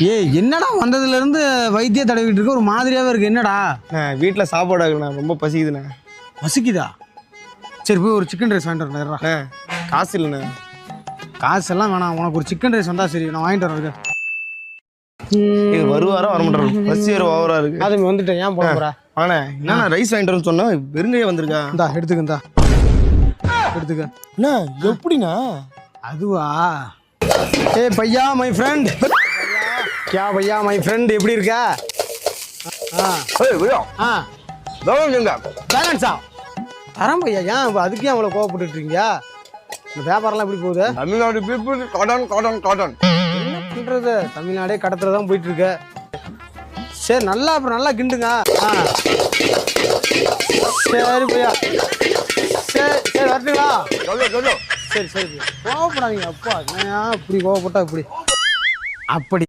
ஏய் என்னடா வந்ததுல இருந்து வைத்திய தடவிட்டு இருக்க, ஒரு மாதிரியாவே இருக்கு. என்னடா வீட்டில் சாப்பாடு ஆகுண்ணா, ரொம்ப பசிக்குதுண்ணே. பசிக்குதா? சரி போய் ஒரு சிக்கன் ரைஸ் வாங்கிட்டு வரேன். காசு இல்லைண்ணே. காசெல்லாம் வேணாம், உனக்கு ஒரு சிக்கன் ரைஸ் வந்தா சரி, நான் வாங்கிட்டு வரேன். இது வருவாரா வர மாட்டாரு, பசி வேறு ஓவரா இருக்கு. அது வந்துட்டேன், ஏன் போக போற? ஆனே என்னண்ணா ரைஸ் வாங்கிட்டு வரேன்னு சொன்னா வெறுங்கையே வந்திருக்கா. இந்தா எடுத்துக்க எடுத்துக்க. அண்ணா எப்படிண்ணா? அதுவா? ஏ பையா மை ஃப்ரெண்ட், क्या भैया மை ஃப்ரெண்ட், எப்படி இருக்க? பேலன்ஸா தரம் பையா. ஏன் அதுக்கே அவ்வளோ கோவப்பட்டுருக்கீங்க? இந்த வியாபாரம்லாம் எப்படி போகுது? Tamil Nadu people cotton cotton cotton என்ன பண்ணுறது, தமிழ்நாடே கடத்துல தான் போயிட்டு இருக்க. சரி நல்லா, அப்புறம் நல்லா கிண்டுங்க. சரி பையா, சரி சரி வரட்டுங்களா? சரி சரி கோவப்படாதீங்க. அப்பா ஏன் இப்படி கோவப்பட்டா இப்படி அப்படி